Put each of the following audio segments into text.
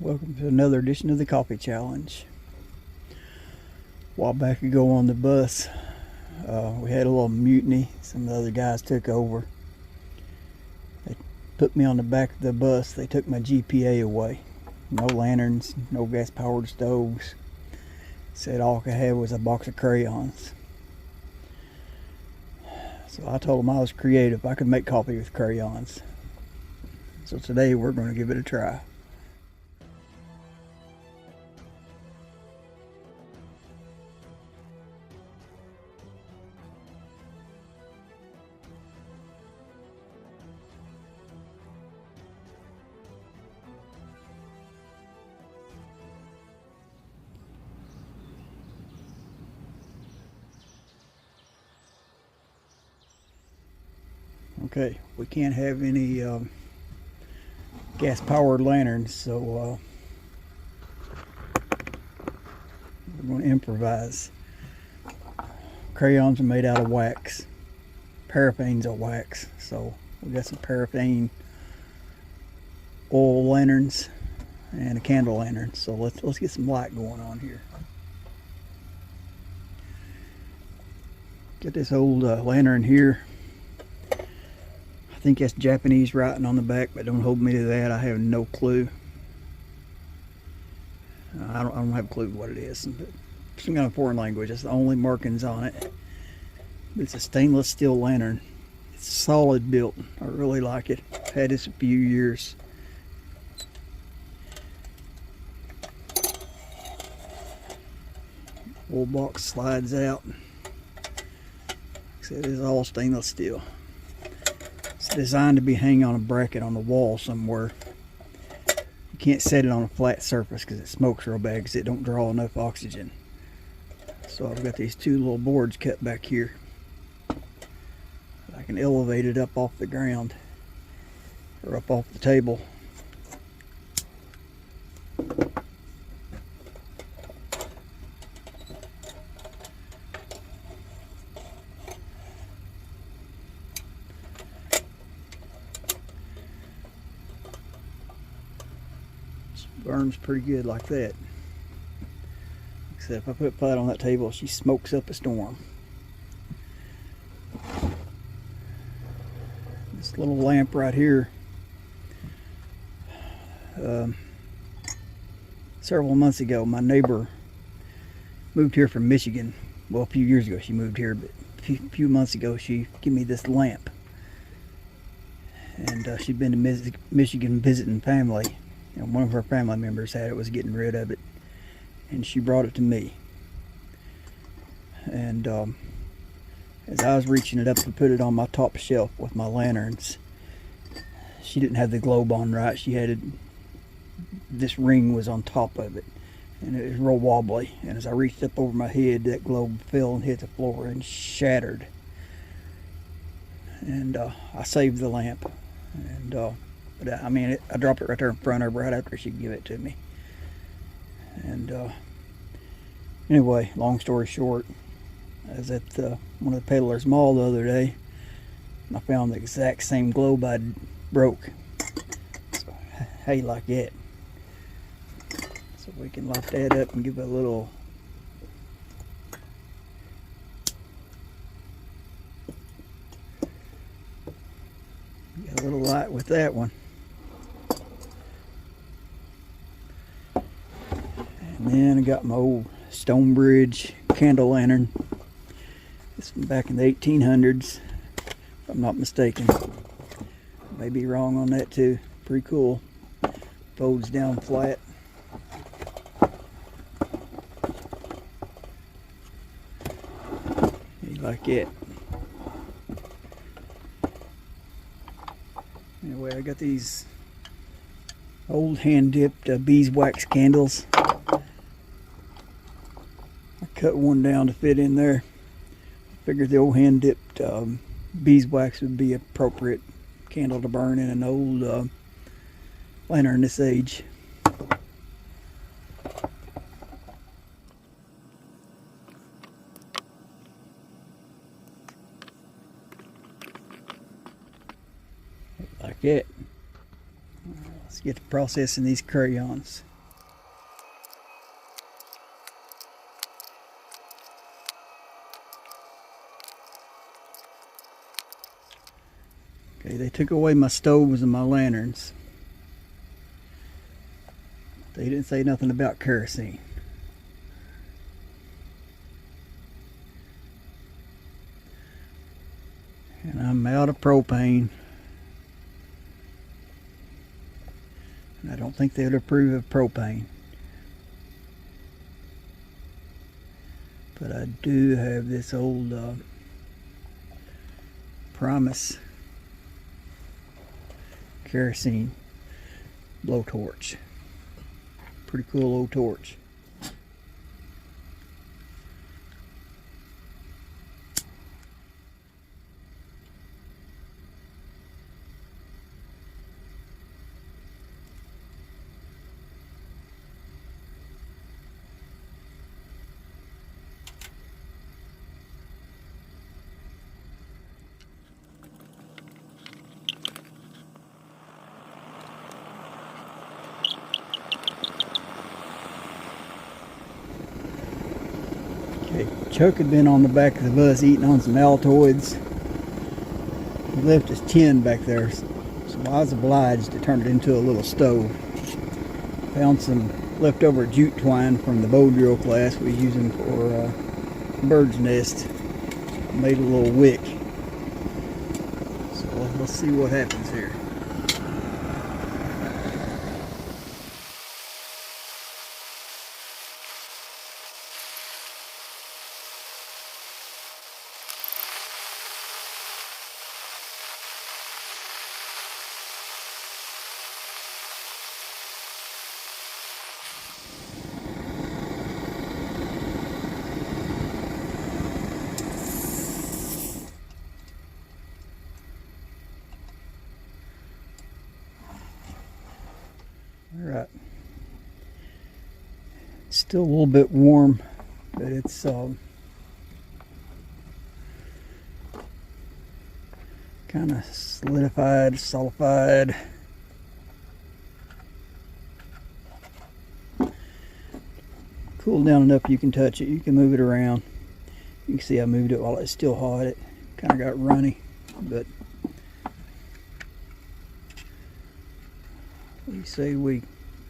Welcome to another edition of the Coffee Challenge. A while back ago on the bus, we had a little mutiny. Some of the other guys took over. They put me on the back of the bus. They took my GPA away. No lanterns, no gas-powered stoves. Said all I could have was a box of crayons. So I told them I was creative. I could make coffee with crayons. So today we're going to give it a try. Okay, we can't have any gas-powered lanterns, so we're going to improvise. Crayons are made out of wax. Paraffine's a wax, so we got some paraffine oil lanterns and a candle lantern. So let's get some light going on here. Get this old lantern here. I think that's Japanese writing on the back, but don't hold me to that. I have no clue. I don't have a clue what it is. But some kind of foreign language. That's the only markings on it. But it's a stainless steel lantern. It's solid built. I really like it. I've had this a few years. Whole box slides out. Like I said, it's all stainless steel. It's designed to be hanging on a bracket on the wall somewhere. You can't set it on a flat surface because it smokes real bad because it don't draw enough oxygen. So I've got these two little boards cut back here. I can elevate it up off the ground or up off the table. Burns pretty good like that. Except if I put it flat on that table, she smokes up a storm. This little lamp right here, several months ago, my neighbor moved here from Michigan. Well, a few years ago she moved here, but a few months ago she gave me this lamp. And she'd been to Michigan visiting family. And one of her family members had it, was getting rid of it, and she brought it to me. And as I was reaching it up to put it on my top shelf with my lanterns, she didn't have the globe on right. She had it, this ring was on top of it, and it was real wobbly. And as I reached up over my head, that globe fell and hit the floor and shattered. And I saved the lamp. And but I mean, I dropped it right there in front of her right after she gave it to me. And anyway, long story short, I was at one of the Peddler's Mall the other day, and I found the exact same globe I'd broke. So how you like that? So we can light that up and give it a little. Got a little light with that one. And then I got my old Stonebridge candle lantern. This one back in the 1800s, if I'm not mistaken. May be wrong on that too. Pretty cool. Folds down flat. You like it? Anyway, I got these old hand-dipped beeswax candles. I cut one down to fit in there. Figured the old hand-dipped beeswax would be appropriate candle to burn in an old lantern this age. Like it. Let's get to processing these crayons. Okay, they took away my stoves and my lanterns. They didn't say nothing about kerosene. And I'm out of propane. And I don't think they would approve of propane. But I do have this old Primus kerosene blowtorch. Pretty cool old torch. Okay, Chuck had been on the back of the bus eating on some Altoids. He left his tin back there, so I was obliged to turn it into a little stove. Found some leftover jute twine from the bow drill class we was using for bird's nest. Made a little wick. So let's see what happens here. Alright. It's still a little bit warm, but it's kind of solidified. Cooled down enough you can touch it. You can move it around. You can see I moved it while it's still hot. It kind of got runny, but what do you say we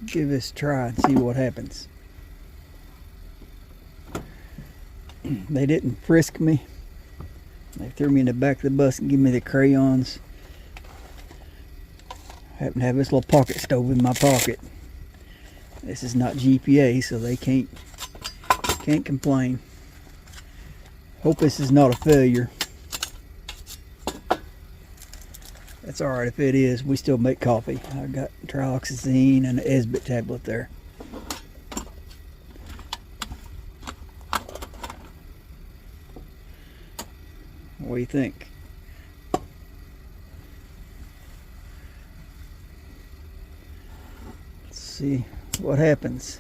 give this a try and see what happens? They didn't frisk me. They threw me in the back of the bus and gave me the crayons. I happen to have this little pocket stove in my pocket. This is not GPA, so they can't complain. Hope this is not a failure. That's alright if it is. We still make coffee. I've got trioxazine and an Esbit tablet there. What do you think? Let's see what happens.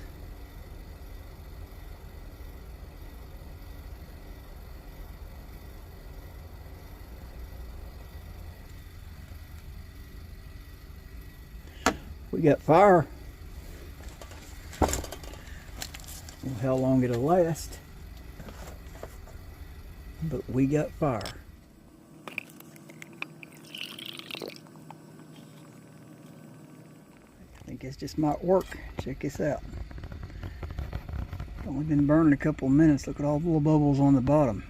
We got fire. Well, how long it'll last, but we got fire. I think this just might work. Check this out. Only been burning a couple of minutes. Look at all the little bubbles on the bottom.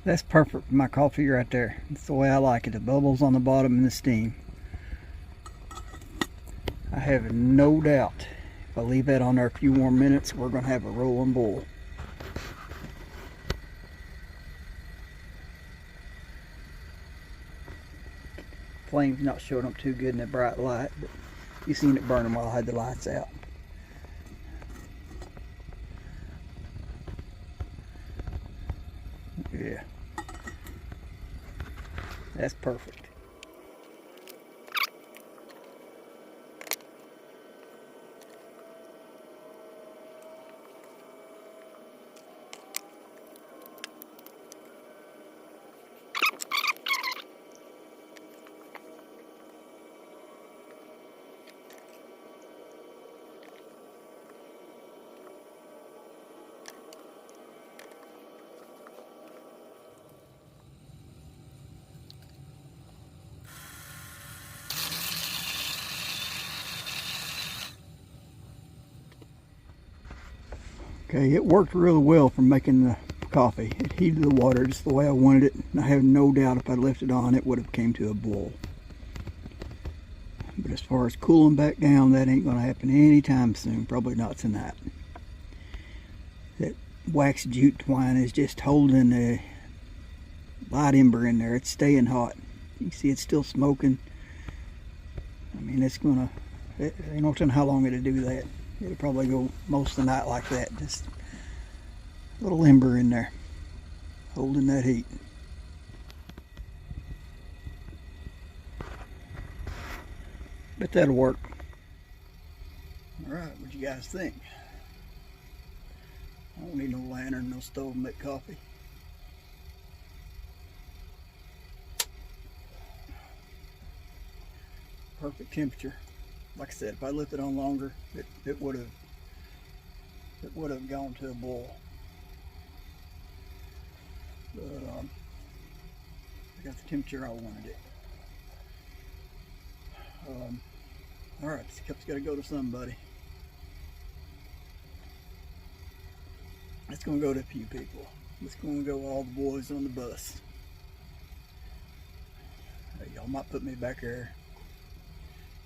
That's perfect for my coffee right there. That's the way I like it. The bubbles on the bottom and the steam. I have no doubt if I leave that on there a few more minutes, we're going to have a rolling boil. Flame's not showing up too good in the bright light, but you seen it burning while I had the lights out. Yeah. That's perfect. Okay, it worked really well for making the coffee. It heated the water just the way I wanted it. And I have no doubt if I left it on, it would have came to a boil. But as far as cooling back down, that ain't going to happen anytime soon. Probably not tonight. That wax jute twine is just holding the light ember in there. It's staying hot. You can see it's still smoking. I mean, it's going to, you know how long it'll do that. It'll probably go most of the night like that. Just a little ember in there, holding that heat. But that'll work. Alright, what you guys think? I don't need no lantern, no stove to make coffee. Perfect temperature. Like I said, if I left it on longer, it would have gone to a boil. But I got the temperature I wanted it. Alright, this cup's got to go to somebody. It's going to go to a few people. It's going to go to all the boys on the bus. Hey, y'all might put me back there.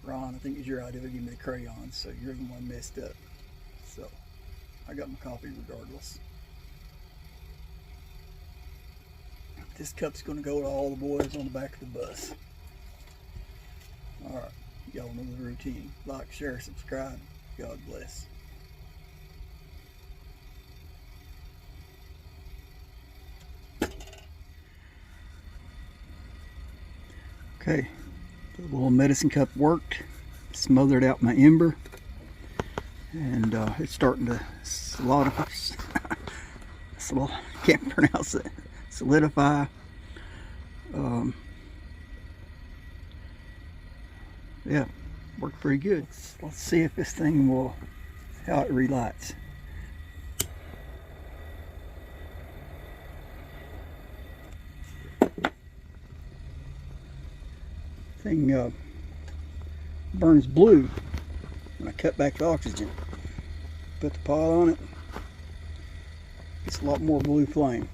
Ron, I think it's your idea to give me the crayons, so you're the one messed up. So, I got my coffee regardless. This cup's going to go to all the boys on the back of the bus. Alright, y'all know the routine. Like, share, subscribe. God bless. Okay, the little medicine cup worked. Smothered out my ember. And it's starting to solidify. Can't pronounce it. Solidify. Yeah, worked pretty good. Let's see if this thing will, how it relights. Thing burns blue when I cut back the oxygen. Put the pot on it. It's a lot more blue flame.